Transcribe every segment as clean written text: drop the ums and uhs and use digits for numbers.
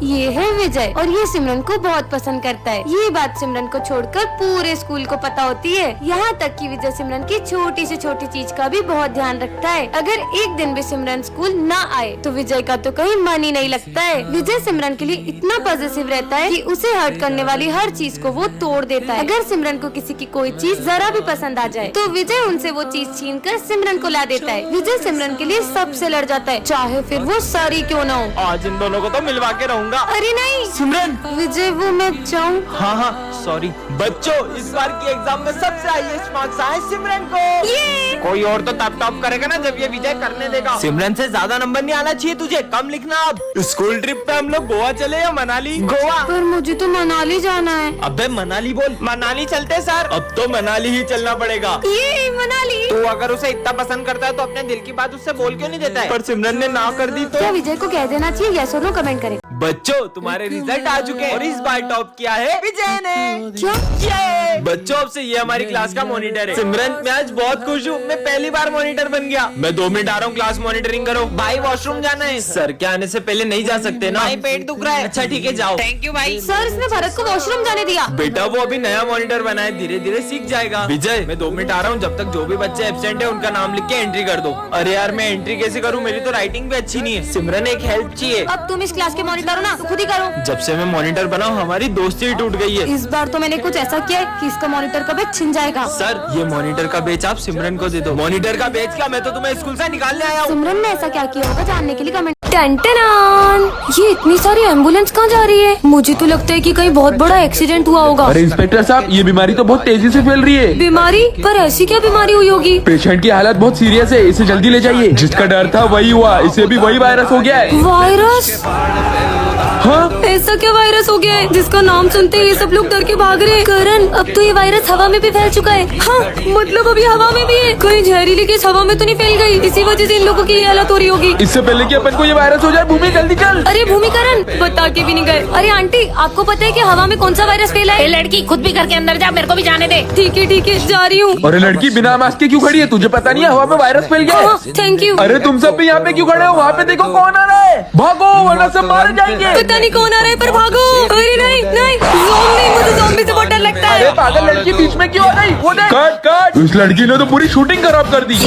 ये है विजय और ये सिमरन को बहुत पसंद करता है। ये बात सिमरन को छोड़कर पूरे स्कूल को पता होती है। यहाँ तक कि विजय सिमरन की छोटी से छोटी चीज का भी बहुत ध्यान रखता है। अगर एक दिन भी सिमरन स्कूल न आए तो विजय का तो कहीं मन ही नहीं लगता है। विजय सिमरन के लिए इतना पॉजिटिव रहता है कि उसे हर्ट करने वाली हर चीज को वो तोड़ देता है। अगर सिमरन को किसी की कोई चीज जरा भी पसंद आ जाए तो विजय उनसे वो चीज छीन कर सिमरन को ला देता है। विजय सिमरन के लिए सबसे लड़ जाता है, चाहे फिर वो सारी क्यों न हो। आज इन दोनों को तो मिलवा के रहूंगा। अरे नहीं सिमरन, विजय, वो मैं जाऊँ। हाँ सॉरी बच्चों, इस बार की एग्जाम में सबसे हाईएस्ट मार्क्स आए सिमरन को। कोई और तो तब टॉप करेगा ना जब ये विजय करने देगा। सिमरन से ज्यादा नंबर नहीं आना चाहिए तुझे, कम लिखना। अब स्कूल ट्रिप पे हम लोग गोवा चले या मनाली? गोवा। पर मुझे तो मनाली जाना है। अबे मनाली बोल, मनाली चलते सर। अब तो मनाली ही चलना पड़ेगा। ये मनाली। तू अगर उसे इतना पसंद करता है तो अपने दिल की बात उससे बोल क्यों नहीं देता है? पर सिमरन ने ना कर दी तो क्या विजय को कह देना चाहिए? यस और नो कमेंट करें। बच्चों, तुम्हारे रिजल्ट आ चुके हैं और इस बार टॉप किया है विजय ने। क्या? ये बच्चों, अब से ये हमारी क्लास का मॉनिटर है। सिमरन, मैं आज बहुत खुश हूँ, मैं पहली बार मॉनिटर बन गया। मैं 2 मिनट आ रहा हूँ, क्लास मॉनिटरिंग करो। भाई वॉशरूम जाना है। सर के आने से पहले नहीं जा सकते ना? भाई पेट दुख रहा है। अच्छा ठीक है, जाओ। थैंक यू भाई। सर, इसने भरत को वॉशरूम जाने दिया। बेटा वो अभी नया मॉनिटर बना है, धीरे धीरे सीख जाएगा। विजय, मैं 2 मिनट आ रहा हूँ, जब तक जो भी बच्चे एब्सेंट है उनका नाम लिख के एंट्री कर दो। अरे यार, मैं एंट्री कैसे करूँ? मेरी तो राइटिंग भी अच्छी नहीं है। सिमरन, एक हेल्प चाहिए। अब तुम इस क्लास के मॉनिटर हो ना, तो खुद ही करो। जब से मैं मॉनिटर बना हूँ हमारी दोस्ती ही टूट गई है। इस बार तो मैंने कुछ ऐसा किया है कि इसका मॉनिटर का बैच छिन जाएगा। सर, ये मॉनिटर का बेच आप सिमरन को दे दो। मॉनिटर का बेच क्या? मैं तो तुम्हें स्कूल से निकालने आया हूँ। सिमरन ने ऐसा क्या किया होगा जानने के लिए कमेंट। टन-टन-टन! ये इतनी सारी एम्बुलेंस कहाँ जा रही है? मुझे तो लगता है कि कहीं बहुत बड़ा एक्सीडेंट हुआ होगा। अरे इंस्पेक्टर साहब, ये बीमारी तो बहुत तेजी से फैल रही है। बीमारी? पर ऐसी क्या बीमारी हुई होगी? पेशेंट की हालत बहुत सीरियस है, इसे जल्दी ले जाइए। जिसका डर था वही हुआ, इसे भी वही वायरस हो गया है। वायरस? हाँ, ऐसा क्या वायरस हो गया है जिसका नाम सुनते ही ये सब लोग डर के भाग रहे हैं? करण, अब तो ये वायरस हवा में भी फैल चुका है। हाँ, मतलब अभी हवा में भी है। कहीं जहरीली गैस हवा में तो नहीं फैल गई? इसी वजह से इन लोगों की ये हालत हो रही होगी। इससे पहले कि अपन को ये वायरस हो जाए, भूमि जल्दी चल। अरे भूमिकरण, बता के भी नहीं गए। अरे आंटी, आपको पता है कि हवा में कौन सा वायरस फैला है? लड़की, खुद भी करके अंदर जा, मेरे को भी जाने दे। ठीक है, जा रही हूँ। अरे लड़की, बिना मास्क के क्यों खड़ी है? तुझे पता नहीं है हवा में वायरस फैल गया है? Thank you. अरे तुम सब भी यहाँ पे क्यों खड़े हो? वहाँ पे देखो कौन आ रहा है, भागो वरना सब मारे जाएंगे। पता नहीं कौन आ रहा है, पर भागो। अरे नहीं, ज़ॉम्बी, मुझे ज़ॉम्बी से बहुत डर लगता है। अरे पागल लड़की बीच में क्यों आ गई? वो देख, कट। उस लड़की ने तो पूरी शूटिंग खराब कर दी।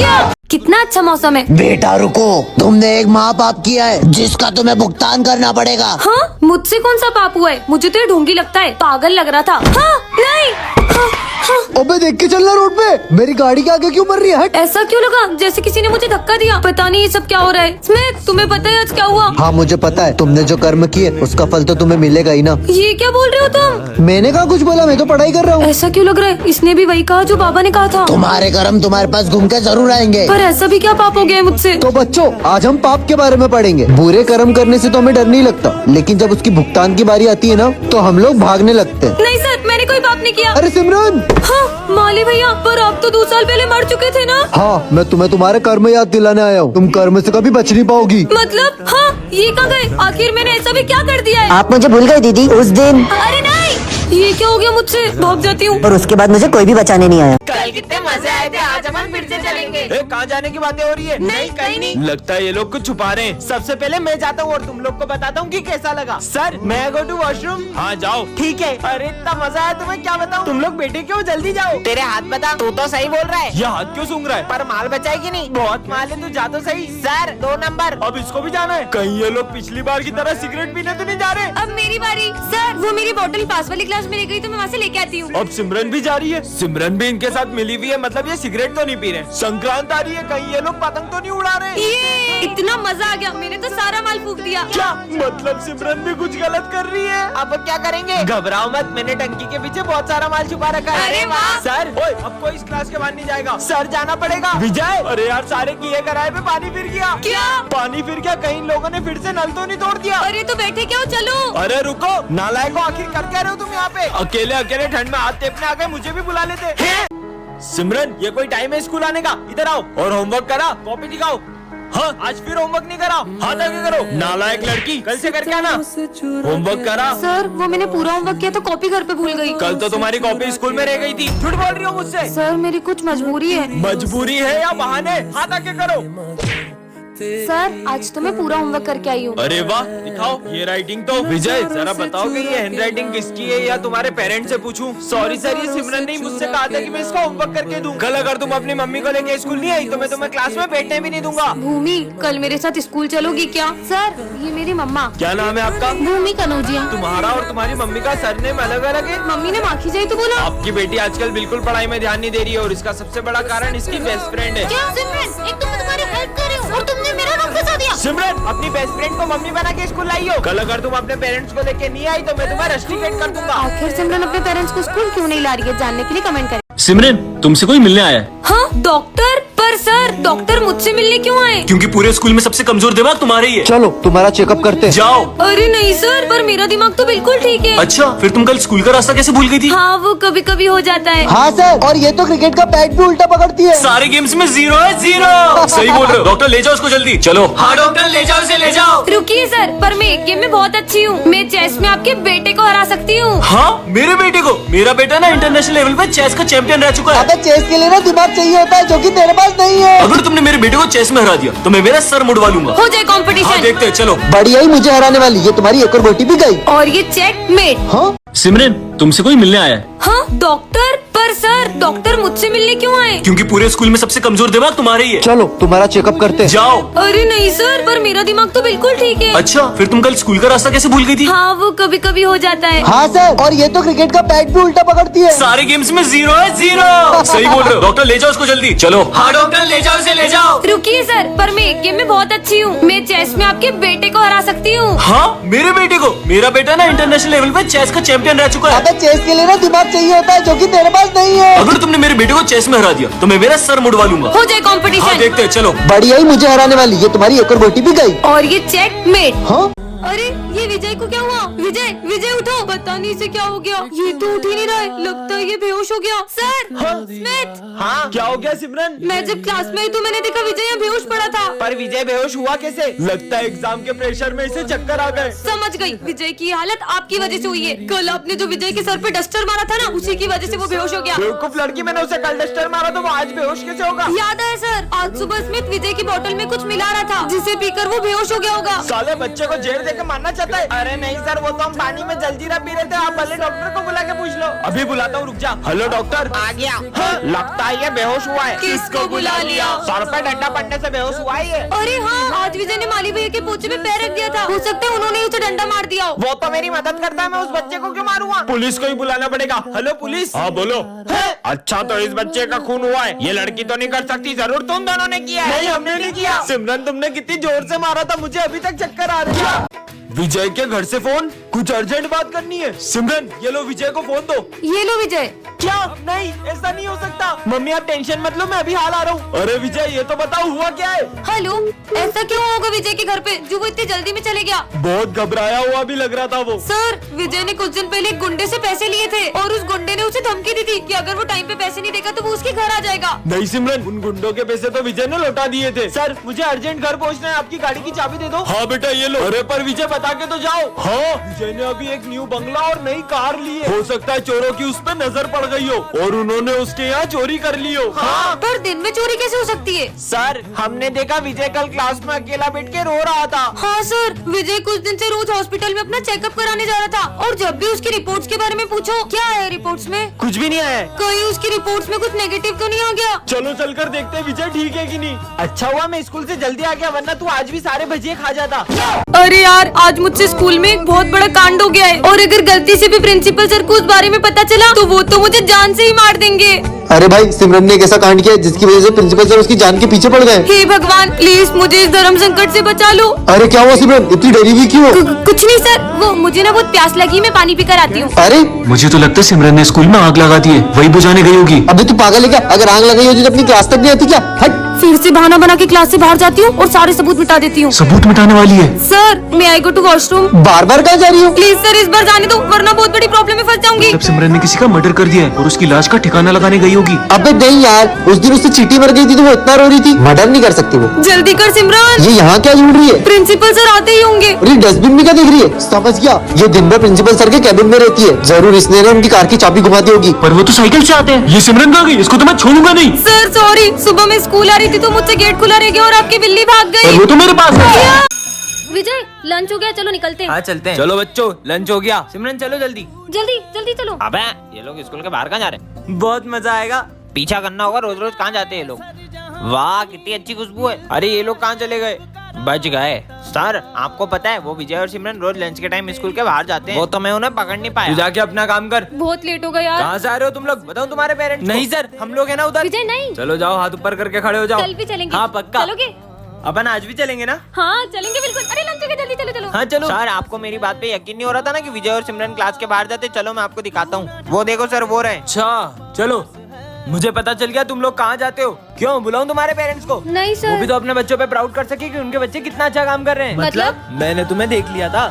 कितना अच्छा मौसम है। बेटा रुको, तुमने एक महापाप किया है जिसका तुम्हें भुगतान करना पड़ेगा। हाँ, मुझसे कौन सा पाप हुआ है? मुझे तो ये ढोंगी लगता है, पागल लग रहा था। हाँ, नहीं। हाँ, हाँ। अबे देख के चलना रोड पे, मेरी गाड़ी के आगे क्यों मर रही है? हट। ऐसा क्यों लगा जैसे किसी ने मुझे धक्का दिया? पता नहीं ये सब क्या हो रहा है। स्मिथ, तुम्हें पता है आज क्या हुआ? हाँ मुझे पता है, तुमने जो कर्म किए उसका फल तो तुम्हें मिलेगा ही ना। ये क्या बोल रहे हो तुम? मैंने कहा कुछ बोला, मैं तो पढ़ाई कर रहा हूँ। ऐसा क्यों लग रहा है? इसने भी वही कहा जो बाबा ने कहा था। तुम्हारे कर्म तुम्हारे पास घूम के जरूर आएंगे। पर ऐसा भी क्या पाप हो गया है मुझसे? तो बच्चों, आज हम पाप के बारे में पढ़ेंगे। बुरे कर्म करने से तो हमें डर नहीं लगता, लेकिन जब उसकी भुगतान की बारी आती है ना, तो हम लोग भागने लगते हैं। नहीं सर, मैंने कोई पाप नहीं किया। अरे सिमरन। हाँ माली भैया, पर आप तो 2 साल पहले मर चुके थे ना? हाँ, मैं तुम्हें तुम्हारे कर्म याद दिलाने आया हूँ। तुम कर्म से कभी बच नहीं पाओगी। मतलब? हाँ, ये कहाँ गए? आखिर मैंने ऐसा भी क्या कर दिया है? आप मुझे भूल गए दीदी उस दिन, अरे नहीं, ये क्या हो गया मुझसे? भाग जाती हूँ। और उसके बाद मुझे कोई भी बचाने नहीं आया। कल कितने मजे आए थे, आज हम फिर से चलेंगे। कहाँ जाने की बातें हो रही है? नहीं, कहीं नहीं। लगता है ये लोग कुछ छुपा रहे हैं। सबसे पहले मैं जाता हूँ और तुम लोग को बताता हूँ कि कैसा लगा। सर, मैं गो टू वॉशरूम। हाँ जाओ। ठीक है। अरे इतना मजा आया तुम्हें, क्या बताऊँ? तुम लोग बैठे क्यों? जल्दी जाओ। तेरे हाथ बता, तू तो सही बोल रहा है। ये हाथ क्यों सूंघ रहा है? पर माल बचाएगी नहीं? बहुत माल है, तू जा तो सही। Sir 2 number. अब इसको भी जाना है? कहीं ये लोग पिछली बार की तरह सिगरेट पीने तो नहीं जा रहे? अब मेरी बारी। सर, वो मेरी बोतल पास वाली क्लास में रह गई तो मैं वहाँ से लेके आती हूँ। अब सिमरन भी जा रही है। सिमरन भी इनके साथ मिली हुई है, मतलब ये सिगरेट तो नहीं पी रहे। संक्रांत आ रही है, कहीं ये लोग पतंग तो नहीं उड़ा रहे? ये इतना मजा आ गया, मैंने तो सारा माल फूक दिया। क्या मतलब सिमरन भी कुछ गलत कर रही है? अब क्या करेंगे? घबराओ मत, मैंने टंकी के पीछे बहुत सारा माल छुपा रखा है। अरे वाह। सर, ओए, अब कोई इस क्लास के बाहर नहीं जाएगा। सर जाना पड़ेगा। विजय, अरे यार सारे किए कराए पे पानी फिर गया। क्या? पानी फिर गया? कहीं लोगों ने फिर से नल तो नहीं तोड़ दिया? अरे तो बैठे क्या हो, चलो। अरे रुको, नालायको, आखिर कर क्या रहे हो तुम यहाँ पे? अकेले अकेले ठंड में हाथ टेपने आ गए, मुझे भी बुला लेते। सिमरन, ये कोई टाइम है स्कूल आने का? इधर आओ। और होमवर्क करा? कॉपी दिखाओ। हाँ, आज फिर होमवर्क नहीं करा? हाथ आगे करो। नालायक लड़की, कल से करके आना। होमवर्क करा? सर, वो मैंने पूरा होमवर्क किया तो कॉपी घर पे भूल गई। कल तो तुम्हारी कॉपी स्कूल में रह गई थी। झूठ बोल रही हो मुझसे? सर, मेरी कुछ मजबूरी है। मजबूरी है या बहाने? हाथ आगे करो। सर, आज तो मैं पूरा होमवर्क करके आई हूँ। अरे वाह, दिखाओ ये राइटिंग तो। विजय जरा बताओ कि ये हैंड राइटिंग किसकी है या तुम्हारे पेरेंट्स से पूछूं? सॉरी सर, ये सिमरन ने मुझसे कहा था कि मैं इसका होमवर्क करके दूं। कल अगर तुम अपनी मम्मी को लेके स्कूल नहीं आई तो मैं तुम्हें क्लास में बैठने भी नहीं दूंगा। भूमि, कल मेरे साथ स्कूल चलोगी क्या? सर, ये मेरी मम्मा। क्या नाम है आपका? भूमि कनौजिया। तुम्हारा और तुम्हारी मम्मी का सरनेम अलग अलग है? मम्मी ने माखी जाई तो बोला। आपकी बेटी आजकल बिल्कुल पढ़ाई में ध्यान नहीं दे रही है और इसका सबसे बड़ा कारण इसकी बेस्ट फ्रेंड है। क्या सिमरन, एक तो मैं तुम्हारी हेल्प कर रही हूँ और तुमने मेरा नाम फंसा दिया। सिमरन, अपनी बेस्ट फ्रेंड को मम्मी बना के स्कूल लाई हो। कल अगर तुम अपने पेरेंट्स को लेके नहीं आई तो मैं तुम्हें रस्टिकेट कर दूंगा। आखिर सिमरन अपने पेरेंट्स को स्कूल क्यों नहीं ला रही है, जानने के लिए कमेंट करें। सिमरन, तुमसे कोई मिलने आया है? हाँ डॉक्टर, पर सर डॉक्टर मुझसे मिलने क्यों आए? क्योंकि पूरे स्कूल में सबसे कमजोर दिमाग तुम्हारा ही है। चलो तुम्हारा चेकअप करते हैं। जाओ। अरे नहीं सर, पर मेरा दिमाग तो बिल्कुल ठीक है। अच्छा, फिर तुम कल स्कूल का रास्ता कैसे भूल गई थी? हाँ वो कभी कभी हो जाता है। हाँ सर, और ये तो क्रिकेट का बैट भी उल्टा पकड़ती है। सारे गेम्स में 0 है 0। सही बोल रहे हो। डॉक्टर ले जाओ उसको जल्दी। चलो। हाँ डॉक्टर ले जाओ, इसे ले जाओ। रुकिए सर, पर मैं एक गेम में बहुत अच्छी हूँ। मैं चेस में आपके बेटे को हरा सकती हूँ। हाँ, मेरे बेटे को? मेरा बेटा ना इंटरनेशनल लेवल पे चेस का चैंपियन रह चुका है। अबे चेस के लिए ना दिमाग चाहिए होता है, जो कि तेरे पास नहीं है। अगर तुमने मेरे बेटे को चेस में हरा दिया तो मैं मेरा सर मुड़वा लूंगा। हो जाए हाँ कंपटीशन। देखते हैं, चलो। बढ़िया ही मुझे हराने वाली, ये तुम्हारी एक और बेटी भी गई। और ये चेकमेट। हाँ सिमरन, तुमसे कोई मिलने आया है? हाँ डॉक्टर, पर सर डॉक्टर मुझसे मिलने क्यों आए? क्योंकि पूरे स्कूल में सबसे कमजोर दिमाग तुम्हारा ही है। चलो तुम्हारा चेकअप करते हैं। जाओ। अरे नहीं सर, पर मेरा दिमाग तो बिल्कुल ठीक है। अच्छा, फिर तुम कल स्कूल का रास्ता कैसे भूल गई थी? हाँ वो कभी कभी हो जाता है। हाँ सर, और ये तो क्रिकेट का बैट भी उल्टा पकड़ती है। सारे गेम्स में 0 है 0। सही बोल रहे हो। डॉक्टर ले जाओ उसको जल्दी। चलो। हाँ डॉक्टर ले जाओ, इसे ले जाओ। रुकिए सर, पर मैं एक गेम में बहुत अच्छी हूँ। मैं चेस में आपके बेटे को हरा सकती हूँ। हाँ, मेरे बेटे को? मेरा बेटा ना इंटरनेशनल लेवल पे चेस का चैंपियन रह चुका है। अबे चेस के लिए ना दिमाग चाहिए होता है, जो कि तेरे पास नहीं है। अगर तुमने मेरे बेटे को चेस में हरा दिया तो मैं मेरा सर मुड़वा लूंगा। हो जाए हाँ कंपटीशन। देखते हैं, चलो। बढ़िया ही मुझे हराने वाली, ये तुम्हारी एक और बेटी भी गई। और ये चेकमेट। हाँ अरे ये विजय को क्या हुआ? विजय, विजय उठो। पता नहीं इसे क्या हो गया, ये तो उठ ही नहीं रहा है। लगता है ये बेहोश हो गया। Sir, Smith. हाँ क्या हो गया सिमरन? मैं जब क्लास में आई तो मैंने देखा विजय यहाँ बेहोश पड़ा था। पर विजय बेहोश हुआ कैसे? लगता है एग्जाम के प्रेशर में इसे चक्कर आ गए। समझ गई, विजय की हालत आपकी वजह से हुई है। कल आपने जो विजय के सर पे डस्टर मारा था ना, उसी की वजह से वो बेहोश हो गया। बेवकूफ लड़की, मैंने उसे कल डस्टर मारा तो वो आज बेहोश कैसे होगा? याद है सर, आज सुबह स्मिथ विजय की बोतल में कुछ मिला रहा था, जिसे पीकर वो बेहोश हो गया होगा। साले बच्चे को जेल देके मारना चाहता है। अरे नहीं सर, वो तो हम पानी में जलजीरा पी रहे थे। आप भले डॉक्टर को बुला के पूछ लो। अभी बुलाता हूँ, रुक जा। Hello doctor. आ गया। हाँ, लगता है ये बेहोश हुआ है। किसको बुला लिया? सर पे डंडा पड़ने से बेहोश हुआ है ये। अरे हाँ, आज विजय ने माली भैया के पोछे में पैर रख दिया था। हो सकता है उन्होंने उसे डंडा मार दिया हो। वो तो मेरी मदद करता है, मैं उस बच्चे को क्यों मारूंगा? पुलिस को ही बुलाना पड़ेगा। Hello police. हाँ बोलो। अच्छा तो इस बच्चे का खून हुआ है, ये लड़की तो नहीं कर सकती, जरूर तुम दोनों ने किया है। नहीं हमने नहीं किया। सिमरन तुमने कितनी जोर से मारा था, मुझे अभी तक चक्कर आ रही है। विजय के घर से फोन, कुछ अर्जेंट बात करनी है। सिमरन ये लो, विजय को फोन दो। ये लो विजय। क्या? नहीं ऐसा नहीं हो सकता। मम्मी आप टेंशन मत लो, मैं अभी हाल आ रहा हूँ। अरे विजय ये तो बताओ हुआ क्या है? हेलो, ऐसा क्यों होगा विजय के घर पे जो वो इतनी जल्दी में चले गया? बहुत घबराया हुआ भी लग रहा था वो। सर, विजय ने कुछ दिन पहले एक गुंडे से पैसे लिए थे और उस गुंडे ने उसे धमकी दी थी कि अगर वो टाइम पे पैसे नहीं देगा तो वो उसके घर आ जाएगा। नहीं सिमरन, उन गुंडों के पैसे तो विजय ने लौटा दिए थे। सर मुझे अर्जेंट घर पहुँचना है, आपकी गाड़ी की चाबी दे दो। हाँ बेटा ये लो। अरे पर विजय बता के तो जाओ। हाँ, विजय ने अभी एक न्यू बंगला और नई कार ली है। हो सकता है चोरों की उस पर नजर पड़ गई हो और उन्होंने उसके यहाँ चोरी कर ली हो। हाँ, पर दिन में चोरी कैसे हो सकती है? सर हमने देखा विजय कल क्लास में अकेला बैठ के रो रहा था। हाँ सर, विजय कुछ दिन से रोज हॉस्पिटल में अपना चेकअप कराने जा रहा था और जब भी उसकी रिपोर्ट्स के बारे में पूछो, क्या है रिपोर्ट्स में? कुछ भी नहीं आया। कहीं उसकी रिपोर्ट्स में कुछ नेगेटिव तो नहीं आ गया? चलो चलकर देखते हैं विजय ठीक है कि नहीं। अच्छा हुआ मैं स्कूल से जल्दी आ गया, वरना तू आज भी सारे भजिए खा जाता। अरे यार, आज मुझसे स्कूल में एक बहुत बड़ा कांड हो गया है और अगर गलती से भी प्रिंसिपल सर को उस बारे में पता चला तो वो तो मुझे जान से ही मार देंगे। अरे भाई, सिमरन ने एक ऐसा कांड किया जिसकी वजह से प्रिंसिपल सर उसकी जान के पीछे पड़ गए। हे भगवान, प्लीज मुझे इस धर्म संकट से बचा लो। अरे क्या हुआ सिमरन, इतनी डरी हुई क्यों? कुछ नहीं सर, वो मुझे ना बहुत प्यास लगी, मैं पानी पीकर आती हूँ। अरे मुझे तो लगता है सिमरन ने स्कूल में आग लगा दी है, वही बुझाने गई होगी। अबे तू पागल है क्या? अगर आग लगाई होती तो अपनी क्लास तक नहीं आती क्या? हट। फिर से बहाना बना के क्लास से बाहर जाती हूँ और सारे सबूत मिटा देती हूँ। सबूत मिटाने वाली है? सर, मैं आई गो टू वॉशरूम। बार बार कहाँ जा रही हो? प्लीज सर, इस बार जाने दो, वरना बहुत बड़ी प्रॉब्लम में फंस जाऊंगी। जब सिमरन ने किसी का मर्डर कर दिया है और उसकी लाश का ठिकाना लगाने गई होगी। अबे नहीं यार, उस दिन उससे चींटी मर गई थी तो वो इतना रो रही थी। मर्डर नहीं कर सकती वो। जल्दी कर सिमरन। ये यहाँ क्या ढूंढ रही है? प्रिंसिपल सर आते ही होंगे। अरे डस्टबिन में क्या देख रही है? समझ गया, ये दिन भर प्रिंसिपल सर के कैबिन में रहती है। जरूर इसने ना उनकी कार की चाबी घुमा दी होगी। पर वो तो साइकिल से आते हैं। ये सिमरन कहाँ गई? इसको तो मैं छोड़ूंगा नहीं। सर सॉरी, सुबह मैं स्कूल आ रही थी तो मुझसे गेट खुला रह गया और आपकी बिल्ली भाग और गई। वो तो मेरे पास है। विजय, लंच हो गया, चलो निकलते हैं। हाँ चलते हैं। चलो बच्चों लंच हो गया। सिमरन चलो जल्दी। जल्दी जल्दी चलो। अबे ये लोग स्कूल के बाहर कहाँ जा रहे हैं? बहुत मजा आएगा। पीछा करना होगा, रोज रोज कहाँ जाते हैं ये लोग? वाह कितनी अच्छी खुशबू है। अरे ये लोग कहाँ चले गए? बच गए। सर आपको पता है वो विजय और सिमरन रोज लंच के टाइम स्कूल के बाहर जाते हैं। वो तो मैं उन्हें पकड़ नहीं पाया। तू जाके अपना काम कर। बहुत लेट हो गया यार। कहाँ से आ रहे हो तुम लोग? बताओ तुम्हारे पेरेंट्स। नहीं सर हम लोग है ना उधर। विजय नहीं। चलो जाओ हाथ ऊपर करके खड़े हो जाओ। कल भी चलेंगे। हाँ पक्का। चलोगे? अपन आज भी चलेंगे ना? हाँ चलेंगे बिल्कुल। अरे लंच हो गया, जल्दी चलो चलो। हाँ चलो। सर आपको मेरी बात पे यकीन नहीं हो रहा था ना कि विजय और सिमरन क्लास के बाहर जाते? चलो मैं आपको दिखाता हूँ। वो देखो सर वो रहे। अच्छा चलो। मुझे पता चल गया तुम लोग कहाँ जाते हो। क्यों बुलाऊं तुम्हारे पेरेंट्स को? नहीं वो सर। भी तो अपने बच्चों पे प्राउड कर सके कि उनके बच्चे कितना अच्छा काम कर रहे हैं। मतलब? मैंने तुम्हें देख लिया था।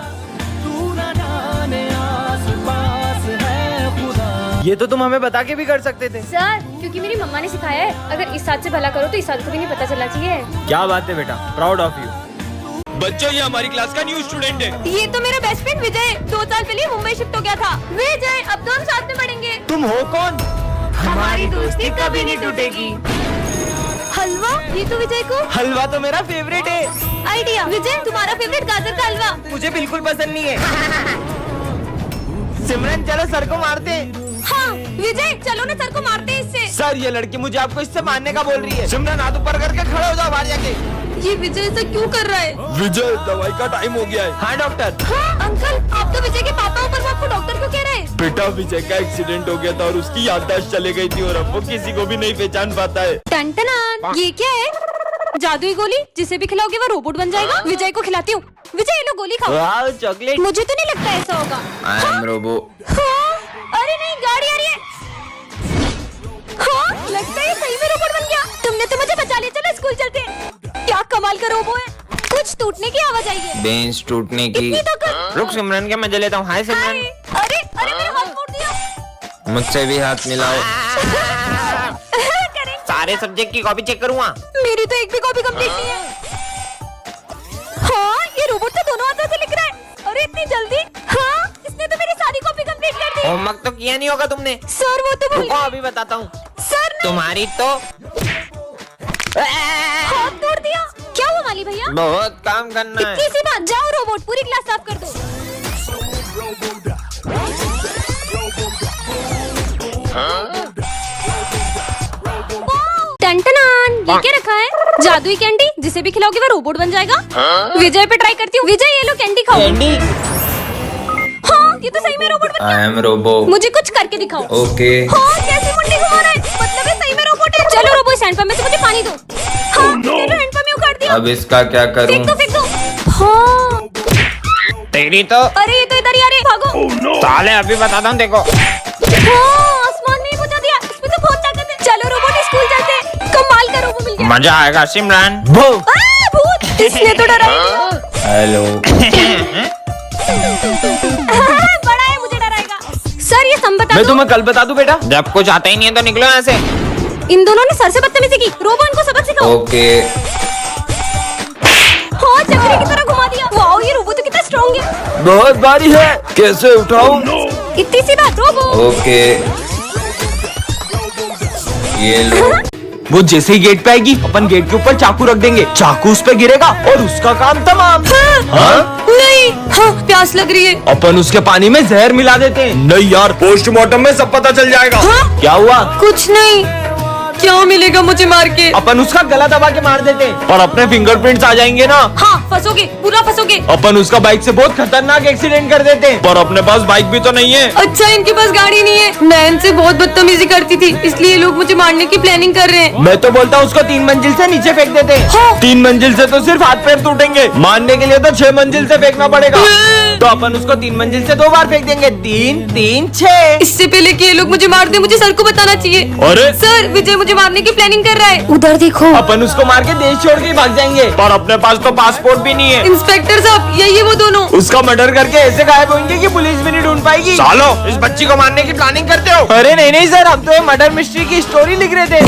ये तो तुम हमें बता के भी कर सकते थे। सर क्योंकि मेरी मम्मा ने सिखाया है, अगर इस साथ से भला करो तो इस साथ को भी नहीं पता चलना चाहिए। क्या बात है बेटा, प्राउड ऑफ यू। बच्चों ये हमारी क्लास का न्यू स्टूडेंट है। ये तो मेरा बेस्ट फ्रेंड विजय 2 साल पहले मुंबई शिफ्ट हो गया था। विजय अब तो हम साथ में पढ़ेंगे। तुम हो कौन? हमारी दोस्ती कभी नहीं टूटेगी। हलवा, ये तो विजय को। हलवा तो मेरा फेवरेट है। आइडिया। विजय तुम्हारा फेवरेट गाजर का हलवा। मुझे बिल्कुल पसंद नहीं है। सिमरन चलो सर को मारते हैं। हाँ विजय चलो ना सर को मारते हैं इससे। सर ये लड़की मुझे आपको इससे मारने का बोल रही है। सिमरन हाथ ऊपर करके खड़े हो जाओ बाहर जाके। ये विजय ऐसा क्यों कर रहा है? विजय दवाई का टाइम हो गया है। हाँ डॉक्टर। हाँ अंकल आप तो विजय के पापा हो, पर वो आपको डॉक्टर क्यों कह रहे हैं? बेटा विजय का एक्सीडेंट हो गया था और उसकी याददाश्त चले गई थी और अब वो किसी को भी नहीं पहचान पाता है। टन ये क्या है? जादुई गोली, जिसे भी खिलाओगे वो रोबोट बन जाएगा। विजय को खिलाती हूँ। विजय ये लो गोली खाओ। वाह चॉकलेट। मुझे तो नहीं लगता ऐसा होगा। I am robo. हाँ? अरे नहीं गाड़ी आ रही है। हाँ लगता है सही में रोबोट बन गया। तुमने तो मुझे बचा लिया, चलो स्कूल चलते हैं। क्या कमाल का रोबो है। कुछ टूटने की आवाज आई है। बेंच टूटने की। इतनी ताकत। रुक सिमरन के मजे लेता हूँ। हाय हाय। सिमरन। अरे अरे मेरा हाथ मोड़ दिया। मुझसे भी हाथ मिलाओ। करें। सारे सब्जेक्ट की कॉपी चेक करूँगा। मेरी तो एक भी कॉपी कंप्लीट नहीं है। हाँ ये रोबोट तो दोनों हाथों से लिख रहा है। अरे इतनी जल्दी? हाँ इसने तो मेरी सारी कॉपी कंप्लीट कर दी। होमवर्क तो किया नहीं होगा तुमने। सर वो तो भूल रुको गए। अभी बताता हूँ। सर ने तुम्हारी तो हाथ तोड़ दिया। क्या हुआ माली भैया? बहुत काम करना है। इतनी सी बात। जाओ रोबोट पूरी क्लास साफ कर दो। टन ये क्या रखा है? जादुई कैंडी, जिसे भी खिलाओगे वो रोबोट बन जाएगा। विजय पे ट्राई करती हूँ। विजय ये लो कैंडी खाओ। कैंडी। हाँ ये तो सही में रोबोट बन गया। I am robo. मुझे कुछ करके दिखाओ। ओके। हाँ कैसी मुंडी घुमा रहा है? मतलब ये सही में रोबोट है। चलो रोबो इस हैंडपंप में से मुझे पानी दो। हाँ चलो हैंडपंप में उखाड़ दिया। अब इसका क्या करूं? फेंक दो। हाँ तेरी तो। अरे ये तो इधर ही आ रहे। भागो। साले अभी बताता हूँ देखो। हाँ आसमान में ही पहुंचा दिया। इसमें तो बहुत ताकत है। चलो रोबोट स्कूल चलते हैं। कमाल का रोबो मिल गया। मजा आएगा सिमरन। भूत इसने तो डरा ही दिया। हेलो। बड़ा है मुझे डराएगा। सर ये सम बता मैं दो। तुम्हें कल बता दूं बेटा। जब कुछ आता ही नहीं है तो निकलो यहाँ से। इन दोनों ने सर से बदतमीजी की। रोबो इनको सबक सिखाओ। ओके। हाँ चक्री की तरह घुमा दिया। वाओ ये रोबो तो कितना स्ट्रॉन्ग है। बहुत भारी है, कैसे उठाऊं? इतनी सी बात रोबो। ओके। ये लो। वो जैसे ही गेट पे आएगी अपन गेट के ऊपर चाकू रख देंगे। चाकू उस पे गिरेगा और उसका काम तमाम। हाँ? नहीं। हाँ प्यास लग रही है। अपन उसके पानी में जहर मिला देते हैं। नहीं यार पोस्टमार्टम में सब पता चल जाएगा। हाँ? क्या हुआ? कुछ नहीं। क्या मिलेगा मुझे मार के? अपन उसका गला दबा के मार देते हैं और अपने फिंगरप्रिंट्स आ जाएंगे ना। हाँ फंसोगे, पूरा फंसोगे। अपन उसका बाइक से बहुत खतरनाक एक्सीडेंट कर देते हैं। पर अपने पास बाइक भी तो नहीं है। अच्छा इनके पास गाड़ी नहीं है। मैं इनसे बहुत बदतमीजी करती थी, इसलिए ये लोग मुझे मारने की प्लानिंग कर रहे हैं। मैं तो बोलता हूँ उसको 3 मंजिल से नीचे फेंक देते हैं। हाँ। 3 मंजिल से तो सिर्फ हाथ पैर टूटेंगे, मारने के लिए तो 6 मंजिल से फेंकना पड़ेगा। तो अपन उसको 3 मंजिल से 2 बार फेंक देंगे। 3 3 6। इससे पहले कि ये लोग मुझे मार दे मुझे सर को बताना चाहिए। अरे सर विजय मुझे मारने की प्लानिंग कर रहा है। उधर देखो। अपन उसको मार के देश छोड़ के ही भाग जाएंगे। पर अपने पास तो पासपोर्ट भी नहीं है। इंस्पेक्टर साहब यही है वो दोनों। उसका मर्डर करके ऐसे गायब होंगे कि पुलिस भी नहीं ढूंढ पाएगी। सालो इस बच्ची को मारने की प्लानिंग करते हो? अरे नहीं नहीं सर, हम तो ये मर्डर मिस्ट्री की स्टोरी लिख रहे थे।